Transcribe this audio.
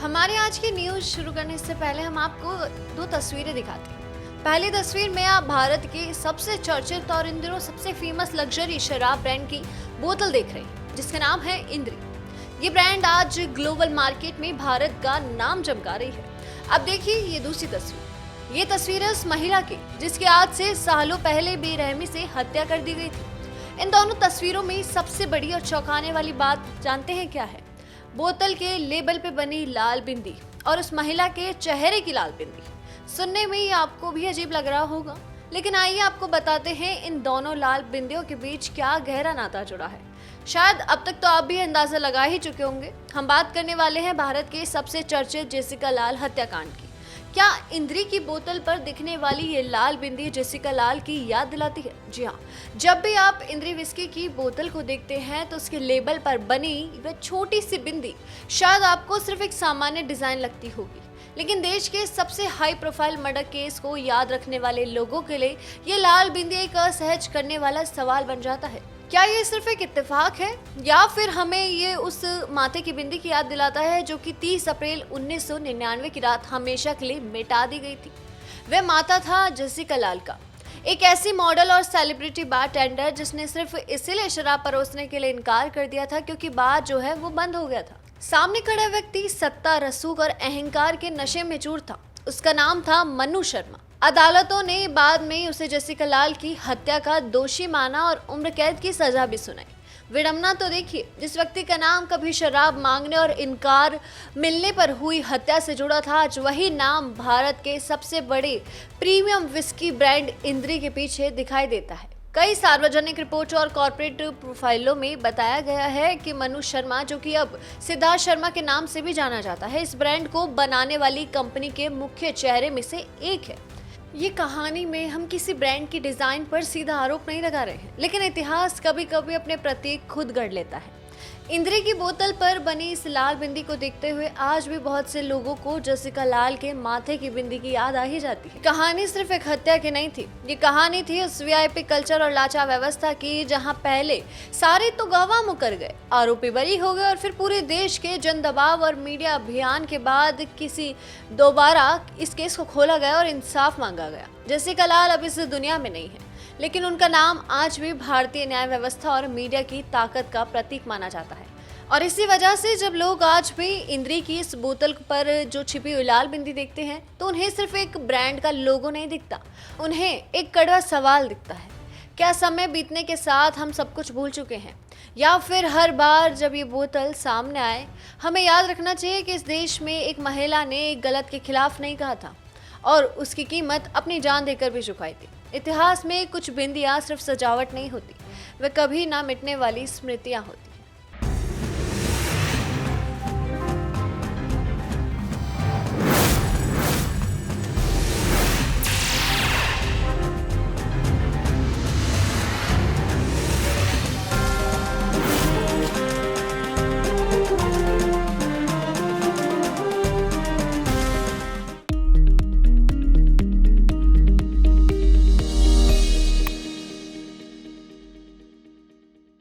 हमारे आज की न्यूज शुरू करने से पहले हम आपको दो तस्वीरें दिखाते हैं। पहली तस्वीर में आप भारत के सबसे चर्चित और इन दिनों सबसे फेमस लग्जरी शराब ब्रांड की बोतल देख रहे हैं, जिसका नाम है इंद्री। ये ब्रांड आज ग्लोबल मार्केट में भारत का नाम चमका रही है। अब देखिए ये दूसरी तस्वीर। ये तस्वीर है उस महिला की जिसकी आज से सालों पहले बेरहमी से हत्या कर दी गई थी। इन दोनों तस्वीरों में सबसे बड़ी और चौंकाने वाली बात जानते हैं क्या है? बोतल के लेबल पे बनी लाल बिंदी और उस महिला के चेहरे की लाल बिंदी। सुनने में ये आपको भी अजीब लग रहा होगा, लेकिन आइए आपको बताते हैं इन दोनों लाल बिंदियों के बीच क्या गहरा नाता जुड़ा है। शायद अब तक तो आप भी अंदाजा लगा ही चुके होंगे। हम बात करने वाले हैं भारत के सबसे चर्चित जेसिका लाल हत्याकांड की। क्या इंद्री की बोतल पर दिखने वाली ये लाल बिंदी जेसिका लाल की याद दिलाती है? जी हाँ, जब भी आप इंद्री विस्की की बोतल को देखते हैं तो उसके लेबल पर बनी वह छोटी सी बिंदी शायद आपको सिर्फ एक सामान्य डिजाइन लगती होगी, लेकिन देश के सबसे हाई प्रोफाइल मर्डर केस को याद रखने वाले लोगों के लिए ये लाल बिंदी एक असहज करने वाला सवाल बन जाता है। क्या ये सिर्फ एक इत्तेफाक है या फिर हमें ये उस माथे की बिंदी की याद दिलाता है जो कि 30 अप्रैल 1999 की रात हमेशा के लिए मिटा दी गई थी? वह माता था जेसिका लाल का, एक ऐसी मॉडल और सेलिब्रिटी बार टेंडर जिसने सिर्फ इसीलिए शराब परोसने के लिए इनकार कर दिया था क्योंकि बार जो है वो बंद हो गया था। सामने खड़ा व्यक्ति सत्ता, रसूख और अहंकार के नशे में चूर था। उसका नाम था मनु शर्मा। अदालतों ने बाद में उसे जेसिका लाल की हत्या का दोषी माना और उम्र कैद की सजा भी सुनाई। विडंबना तो देखिए, जिस व्यक्ति का नाम कभी शराब मांगने और इनकार मिलने पर हुई हत्या से जुड़ा था, आज वही नाम भारत के सबसे बड़े प्रीमियम विस्की ब्रांड इंद्री के पीछे दिखाई देता है। कई सार्वजनिक रिपोर्टों और कॉर्पोरेट प्रोफाइलों में बताया गया है कि मनु शर्मा, जो कि अब सिद्धार्थ शर्मा के नाम से भी जाना जाता है, इस ब्रांड को बनाने वाली कंपनी के मुख्य चेहरे में से एक है। ये कहानी में हम किसी ब्रांड की डिजाइन पर सीधा आरोप नहीं लगा रहे हैं, लेकिन इतिहास कभी कभी अपने प्रतीक खुद गढ़ लेता है। इंद्री की बोतल पर बनी इस लाल बिंदी को देखते हुए आज भी बहुत से लोगों को जेसिका लाल के माथे की बिंदी की याद आ ही जाती है। कहानी सिर्फ एक हत्या की नहीं थी, ये कहानी थी उस वीआईपी कल्चर और लाचार व्यवस्था की जहां पहले सारे तो गवाह मुकर गए, आरोपी बरी हो गए और फिर पूरे देश के जन दबाव और मीडिया अभियान के बाद दोबारा इस केस को खोला गया और इंसाफ मांगा गया। जेसिका लाल अब इस दुनिया में नहीं है, लेकिन उनका नाम आज भी भारतीय न्याय व्यवस्था और मीडिया की ताकत का प्रतीक माना जाता है। और इसी वजह से जब लोग आज भी इंद्री की इस बोतल पर जो छिपी हुई लाल बिंदी देखते हैं तो उन्हें सिर्फ एक ब्रांड का लोगो नहीं दिखता, उन्हें एक कड़वा सवाल दिखता है। क्या समय बीतने के साथ हम सब कुछ भूल चुके हैं, या फिर हर बार जब ये बोतल सामने आए हमें याद रखना चाहिए कि इस देश में एक महिला ने एक गलत के खिलाफ नहीं कहा था और उसकी कीमत अपनी जान देकर भी चुकाई थी। इतिहास में कुछ बिंदियां सिर्फ सजावट नहीं होती, वे कभी ना मिटने वाली स्मृतियां होती।